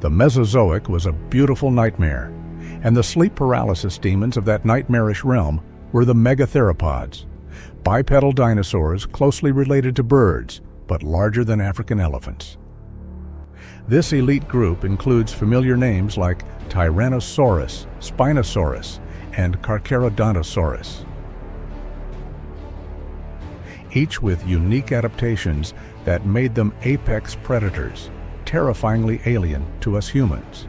The Mesozoic was a beautiful nightmare, and the sleep paralysis demons of that nightmarish realm were the Megatheropods, bipedal dinosaurs closely related to birds, but larger than African elephants. This elite group includes familiar names like Tyrannosaurus, Spinosaurus, and Carcharodontosaurus, each with unique adaptations that made them apex predators, terrifyingly alien to us humans.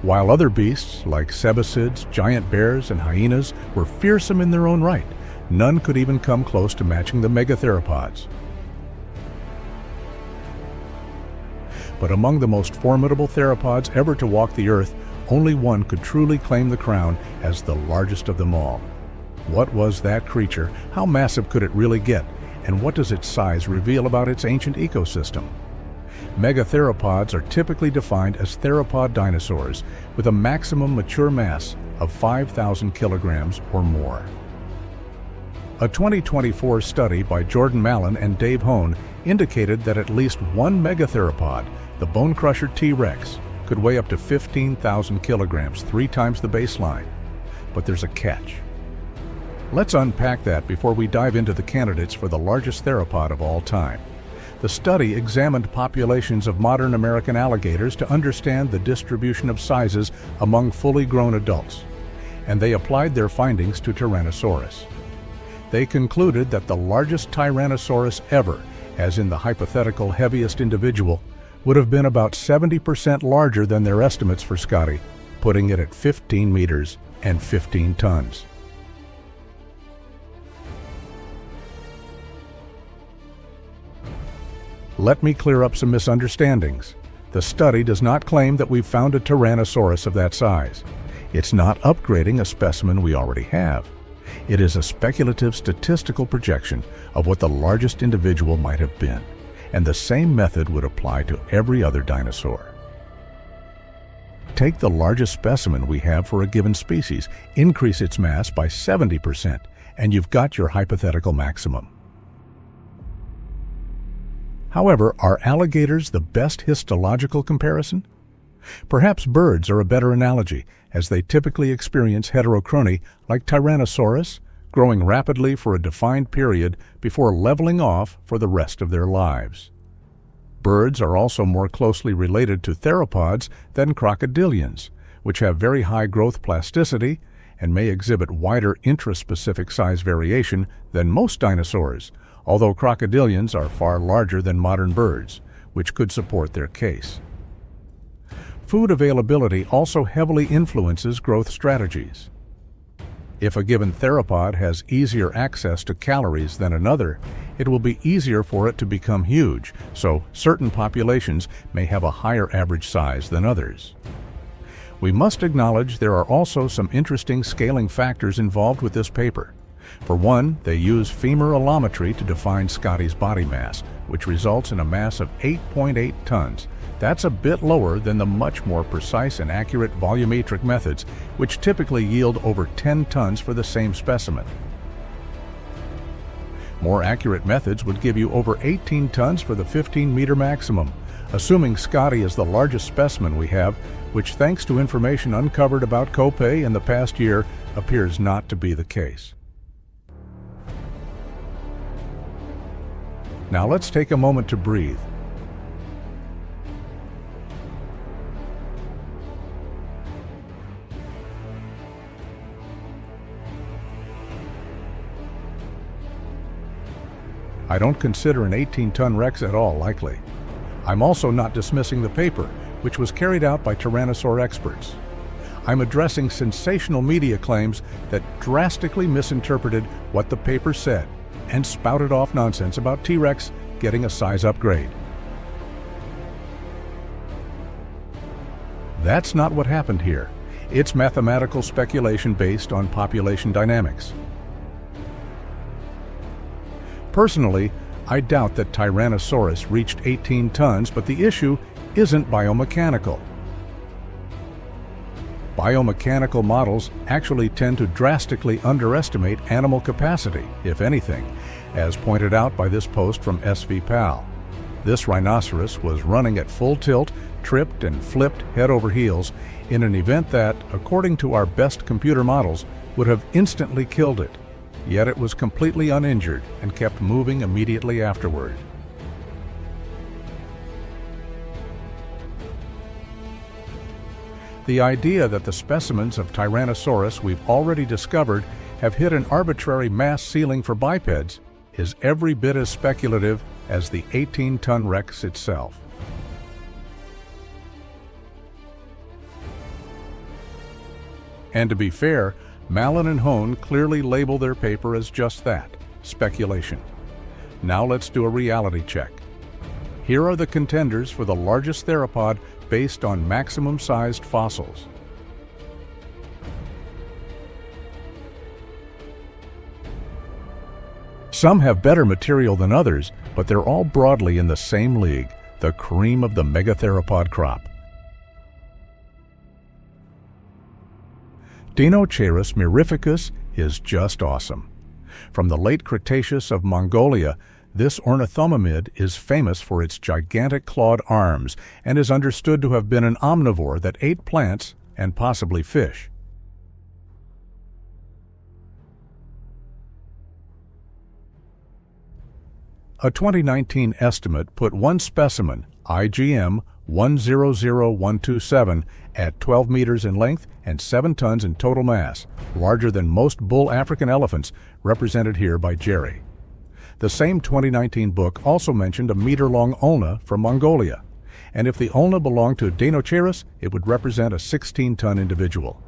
While other beasts like cebicids, giant bears, and hyenas were fearsome in their own right, none could even come close to matching the Megatheropods. But among the most formidable theropods ever to walk the earth, only one could truly claim the crown as the largest of them all. What was that creature? How massive could it really get? And what does its size reveal about its ancient ecosystem? Megatheropods are typically defined as theropod dinosaurs with a maximum mature mass of 5,000 kilograms or more. A 2024 study by Jordan Mallon and Dave Hone indicated that at least one megatheropod, the bone crusher T-Rex, could weigh up to 15,000 kilograms, 3 times the baseline. But there's a catch. Let's unpack that before we dive into the candidates for the largest theropod of all time. The study examined populations of modern American alligators to understand the distribution of sizes among fully grown adults, and they applied their findings to Tyrannosaurus. They concluded that the largest Tyrannosaurus ever, as in the hypothetical heaviest individual, would have been about 70% larger than their estimates for Scotty, putting it at 15 meters and 15 tons. Let me clear up some misunderstandings. The study does not claim that we've found a Tyrannosaurus of that size. It's not upgrading a specimen we already have. It is a speculative statistical projection of what the largest individual might have been, and the same method would apply to every other dinosaur. Take the largest specimen we have for a given species, increase its mass by 70%, and you've got your hypothetical maximum. However, are alligators the best histological comparison? Perhaps birds are a better analogy, as they typically experience heterochrony like Tyrannosaurus, growing rapidly for a defined period before leveling off for the rest of their lives. Birds are also more closely related to theropods than crocodilians, which have very high growth plasticity and may exhibit wider intraspecific size variation than most dinosaurs, although crocodilians are far larger than modern birds, which could support their case. Food availability also heavily influences growth strategies. If a given theropod has easier access to calories than another, it will be easier for it to become huge, so certain populations may have a higher average size than others. We must acknowledge there are also some interesting scaling factors involved with this paper. For one, they use femur allometry to define Scotty's body mass, which results in a mass of 8.8 tons. That's a bit lower than the much more precise and accurate volumetric methods, which typically yield over 10 tons for the same specimen. More accurate methods would give you over 18 tons for the 15-meter maximum, assuming Scotty is the largest specimen we have, which, thanks to information uncovered about Kopay in the past year, appears not to be the case. Now let's take a moment to breathe. I don't consider an 18-ton Rex at all likely. I'm also not dismissing the paper, which was carried out by Tyrannosaur experts. I'm addressing sensational media claims that drastically misinterpreted what the paper said and spouted off nonsense about T-Rex getting a size upgrade. That's not what happened here. It's mathematical speculation based on population dynamics. Personally, I doubt that Tyrannosaurus reached 18 tons, but the issue isn't biomechanical. Biomechanical models actually tend to drastically underestimate animal capacity, if anything, as pointed out by this post from SVPal. This rhinoceros was running at full tilt, tripped and flipped head over heels in an event that, according to our best computer models, would have instantly killed it. Yet it was completely uninjured and kept moving immediately afterward. The idea that the specimens of Tyrannosaurus we've already discovered have hit an arbitrary mass ceiling for bipeds is every bit as speculative as the 18-ton Rex itself. And to be fair, Mallon and Hone clearly label their paper as just that, speculation. Now let's do a reality check. Here are the contenders for the largest theropod based on maximum-sized fossils. Some have better material than others, but they're all broadly in the same league, the cream of the Megatheropod crop. Deinocheirus mirificus is just awesome. From the late Cretaceous of Mongolia, this ornithomimid is famous for its gigantic clawed arms and is understood to have been an omnivore that ate plants and possibly fish. A 2019 estimate put one specimen, IGM 100127, at 12 meters in length and 7 tons in total mass, larger than most bull African elephants, represented here by Jerry. The same 2019 book also mentioned a meter-long ulna from Mongolia, and if the ulna belonged to Deinocheirus, it would represent a 16-ton individual.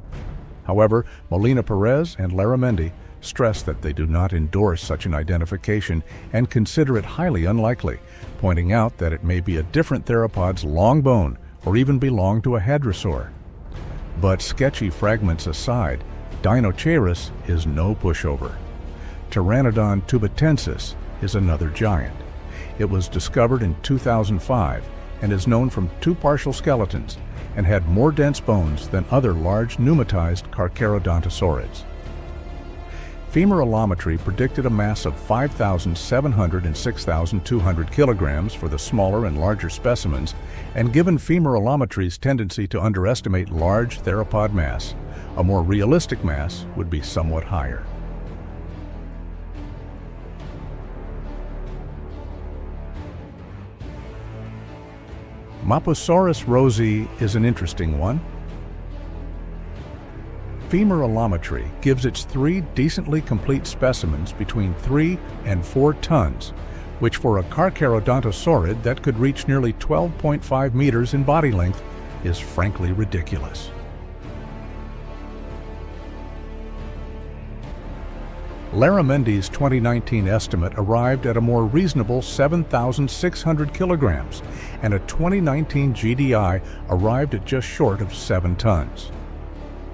However, Molina Perez and Larramendi stress that they do not endorse such an identification and consider it highly unlikely, pointing out that it may be a different theropod's long bone or even belong to a hadrosaur. But sketchy fragments aside, Deinocheirus is no pushover. Pteranodon tubatensis is another giant. It was discovered in 2005 and is known from 2 partial skeletons and had more dense bones than other large pneumatized Carcharodontosaurids. Femorallometry predicted a mass of 5,700 and 6,200 kilograms for the smaller and larger specimens, and given femorallometry's tendency to underestimate large theropod mass, a more realistic mass would be somewhat higher. Mophosaurus rosei is an interesting one. Femorallometry gives its 3 decently complete specimens between 3 and 4 tons, which for a Carcharodontosaurid that could reach nearly 12.5 meters in body length is frankly ridiculous. Larramendi's 2019 estimate arrived at a more reasonable 7,600 kilograms, and a 2019 GDI arrived at just short of 7 tons.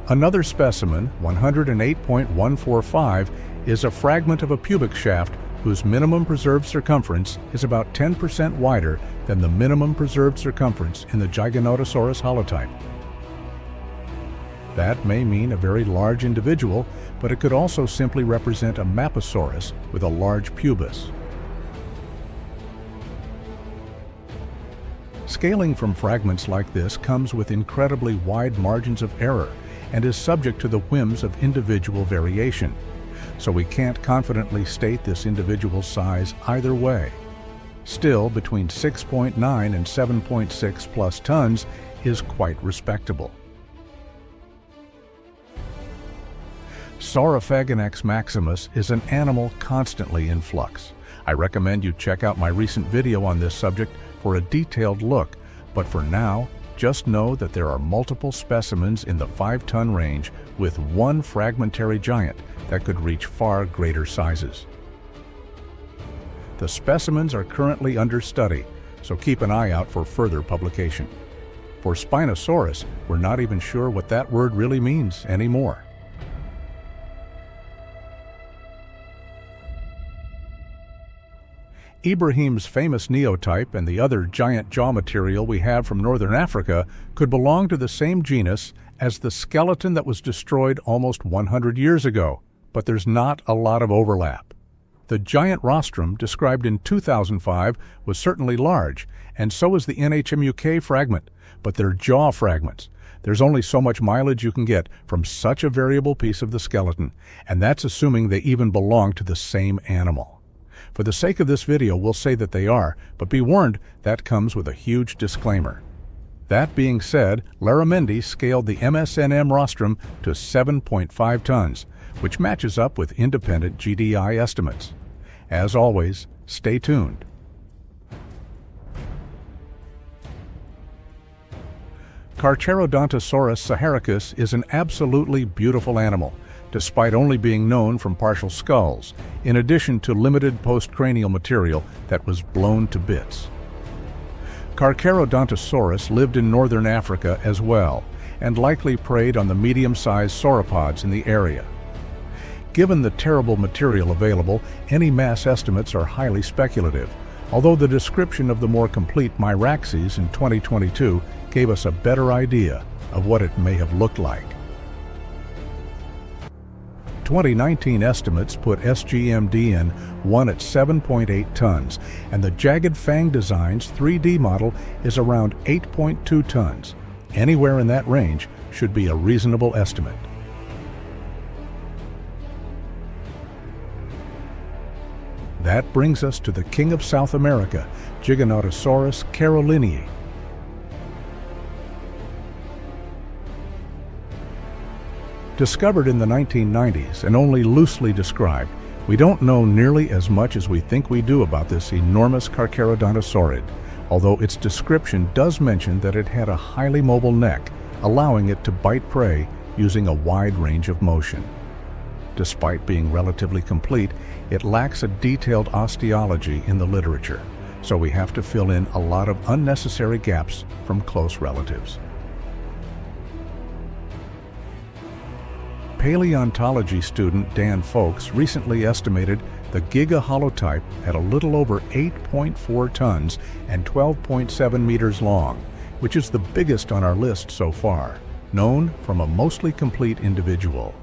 Another specimen, 108.145, is a fragment of a pubic shaft whose minimum preserved circumference is about 10% wider than the minimum preserved circumference in the Giganotosaurus holotype. That may mean a very large individual, but it could also simply represent a Mapposaurus with a large pubis. Scaling from fragments like this comes with incredibly wide margins of error and is subject to the whims of individual variation, so we can't confidently state this individual's size either way. Still, between 6.9 and 7.6 plus tons is quite respectable. Saurophaganax maximus is an animal constantly in flux. I recommend you check out my recent video on this subject for a detailed look, but for now, just know that there are multiple specimens in the 5-ton range with one fragmentary giant that could reach far greater sizes. The specimens are currently under study, so keep an eye out for further publication. For Spinosaurus, we're not even sure what that word really means anymore. Ibrahim's famous neotype and the other giant jaw material we have from northern Africa could belong to the same genus as the skeleton that was destroyed almost 100 years ago, but there's not a lot of overlap. The giant rostrum described in 2005 was certainly large, and so is the NHMUK fragment, but they're jaw fragments. There's only so much mileage you can get from such a variable piece of the skeleton, and that's assuming they even belong to the same animal. For the sake of this video, we'll say that they are, but be warned, that comes with a huge disclaimer. That being said, Larramendi scaled the MSNM rostrum to 7.5 tons, which matches up with independent GDI estimates. As always, stay tuned. Carcharodontosaurus saharicus is an absolutely beautiful animal, despite only being known from partial skulls, in addition to limited postcranial material that was blown to bits. Carcharodontosaurus lived in northern Africa as well, and likely preyed on the medium-sized sauropods in the area. Given the terrible material available, any mass estimates are highly speculative, although the description of the more complete Myraxes in 2022 gave us a better idea of what it may have looked like. 2019 estimates put SGMDN 1 at 7.8 tons, and the Jagged Fang Design's 3D model is around 8.2 tons. Anywhere in that range should be a reasonable estimate. That brings us to the king of South America, Giganotosaurus carolinei. Discovered in the 1990s and only loosely described, we don't know nearly as much as we think we do about this enormous Carcharodontosaurid, although its description does mention that it had a highly mobile neck, allowing it to bite prey using a wide range of motion. Despite being relatively complete, it lacks a detailed osteology in the literature, so we have to fill in a lot of unnecessary gaps from close relatives. Paleontology student Dan Folks recently estimated the Giga holotype at a little over 8.4 tons and 12.7 meters long, which is the biggest on our list so far, known from a mostly complete individual.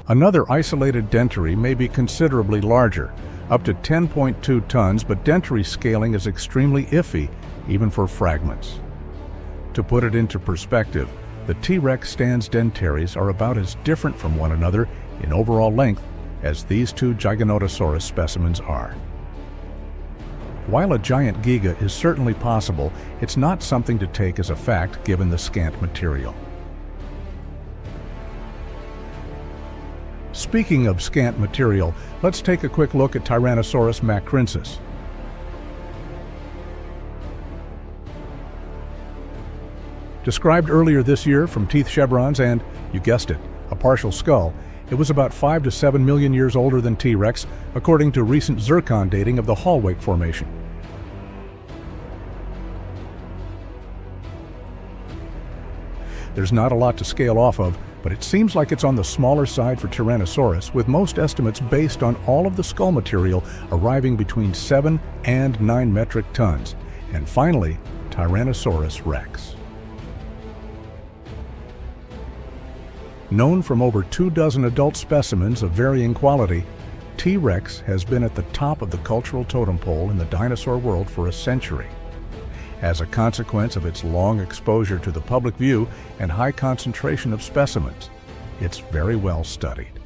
Another isolated dentary may be considerably larger, up to 10.2 tons, but dentary scaling is extremely iffy, even for fragments. To put it into perspective, the T-Rex stans dentaries are about as different from one another in overall length as these two Giganotosaurus specimens are. While a giant giga is certainly possible, it's not something to take as a fact given the scant material. Speaking of scant material, let's take a quick look at Tyrannosaurus macrinsis. Described earlier this year from teeth chevrons and, you guessed it, a partial skull, it was about 5 to 7 million years older than T-Rex, according to recent zircon dating of the Hallwake Formation. There's not a lot to scale off of, but it seems like it's on the smaller side for Tyrannosaurus, with most estimates based on all of the skull material arriving between 7 and 9 metric tons. And finally, Tyrannosaurus rex. Known from over 24 adult specimens of varying quality, T-Rex has been at the top of the cultural totem pole in the dinosaur world for a century. As a consequence of its long exposure to the public view and high concentration of specimens, it's very well studied.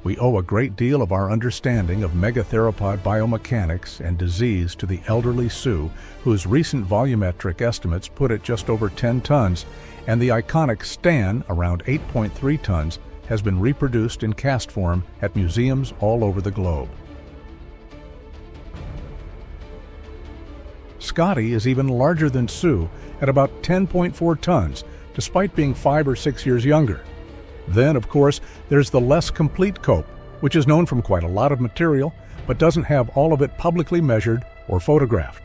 We owe a great deal of our understanding of megatheropod biomechanics and disease to the elderly Sioux, whose recent volumetric estimates put it just over 10 tons, and the iconic Stan, around 8.3 tons, has been reproduced in cast form at museums all over the globe. Scotty is even larger than Sioux at about 10.4 tons, despite being 5 or 6 years younger. Then, of course, there's the less complete cope, which is known from quite a lot of material, but doesn't have all of it publicly measured or photographed.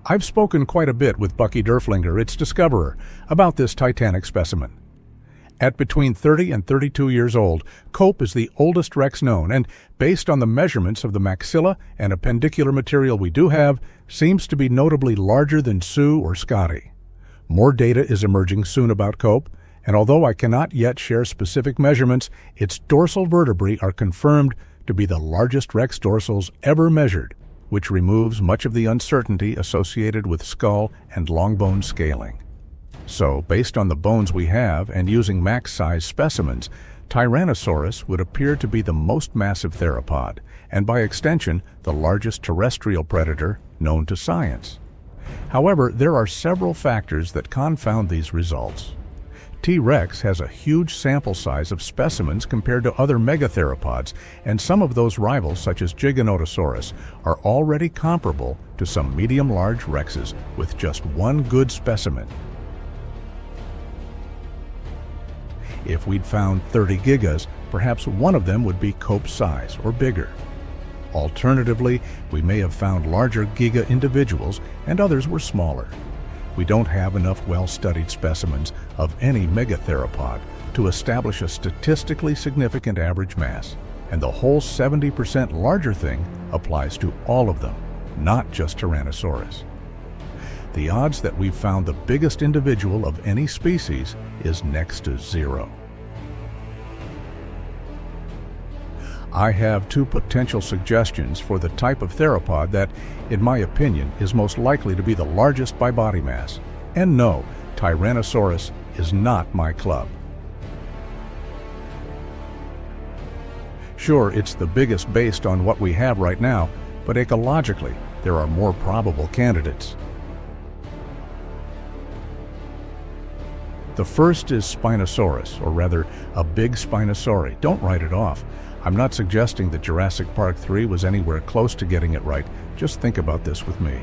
I've spoken quite a bit with Bucky Derflinger, its discoverer, about this titanic specimen. At between 30 and 32 years old, Cope is the oldest Rex known, and based on the measurements of the maxilla and appendicular material we do have, seems to be notably larger than Sioux or Scotty. More data is emerging soon about Cope, and although I cannot yet share specific measurements, its dorsal vertebrae are confirmed to be the largest rex dorsals ever measured, which removes much of the uncertainty associated with skull and long bone scaling. So, based on the bones we have and using max-size specimens, Tyrannosaurus would appear to be the most massive theropod, and by extension, the largest terrestrial predator known to science. However, there are several factors that confound these results. T-Rex has a huge sample size of specimens compared to other megatheropods, and some of those rivals, such as Giganotosaurus, are already comparable to some medium-large rexes with just one good specimen. If we'd found 30 gigas, perhaps one of them would be cope size or bigger. Alternatively, we may have found larger giga individuals and others were smaller. We don't have enough well-studied specimens of any megatheropod to establish a statistically significant average mass, and the whole 70% larger thing applies to all of them, not just Tyrannosaurus. The odds that we've found the biggest individual of any species is next to zero. I have two potential suggestions for the type of theropod that, in my opinion, is most likely to be the largest by body mass. And no, Tyrannosaurus is not my club. Sure, it's the biggest based on what we have right now, but ecologically, there are more probable candidates. The first is Spinosaurus, or rather, a big Spinosaurus. Don't write it off. I'm not suggesting that Jurassic Park 3 was anywhere close to getting it right. Just think about this with me.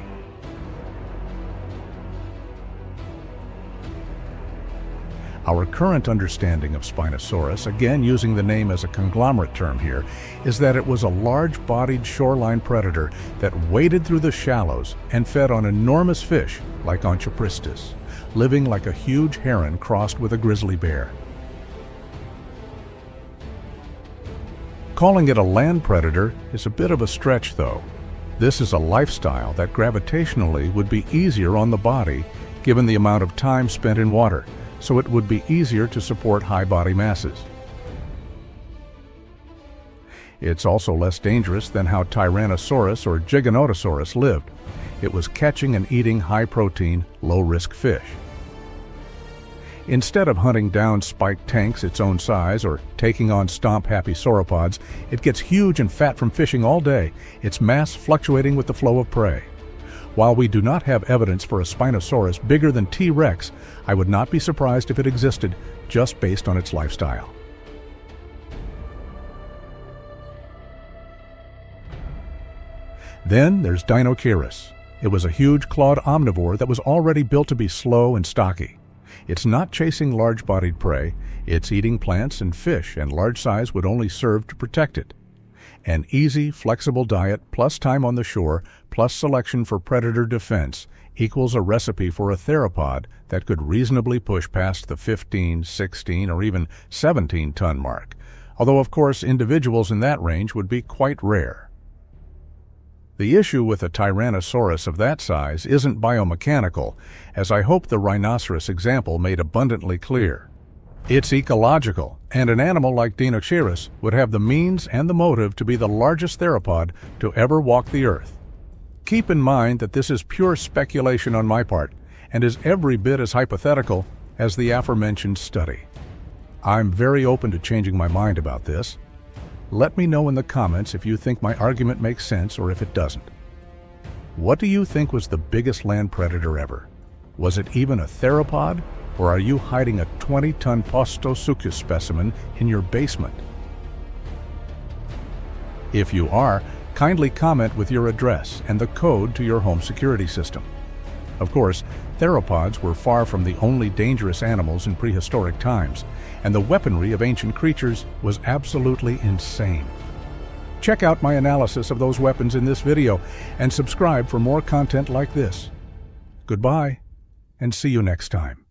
Our current understanding of Spinosaurus, again using the name as a conglomerate term here, is that it was a large-bodied shoreline predator that waded through the shallows and fed on enormous fish like Onchopristis, living like a huge heron crossed with a grizzly bear. Calling it a land predator is a bit of a stretch, though. This is a lifestyle that gravitationally would be easier on the body given the amount of time spent in water, so it would be easier to support high body masses. It's also less dangerous than how Tyrannosaurus or Giganotosaurus lived. It was catching and eating high-protein, low-risk fish. Instead of hunting down spiked tanks its own size or taking on stomp-happy sauropods, it gets huge and fat from fishing all day, its mass fluctuating with the flow of prey. While we do not have evidence for a Spinosaurus bigger than T-Rex, I would not be surprised if it existed just based on its lifestyle. Then there's Deinocheirus. It was a huge clawed omnivore that was already built to be slow and stocky. It's not chasing large-bodied prey, it's eating plants and fish, and large size would only serve to protect it. An easy, flexible diet plus time on the shore plus selection for predator defense equals a recipe for a theropod that could reasonably push past the 15, 16, or even 17-ton mark, although of course individuals in that range would be quite rare. The issue with a Tyrannosaurus of that size isn't biomechanical, as I hope the rhinoceros example made abundantly clear. It's ecological, and an animal like Deinocheirus would have the means and the motive to be the largest theropod to ever walk the earth. Keep in mind that this is pure speculation on my part, and is every bit as hypothetical as the aforementioned study. I'm very open to changing my mind about this. Let me know in the comments if you think my argument makes sense or if it doesn't. What do you think was the biggest land predator ever? Was it even a theropod, or are you hiding a 20-ton Postosuchus specimen in your basement? If you are, kindly comment with your address and the code to your home security system. Of course, theropods were far from the only dangerous animals in prehistoric times, and the weaponry of ancient creatures was absolutely insane. Check out my analysis of those weapons in this video and subscribe for more content like this. Goodbye, and see you next time.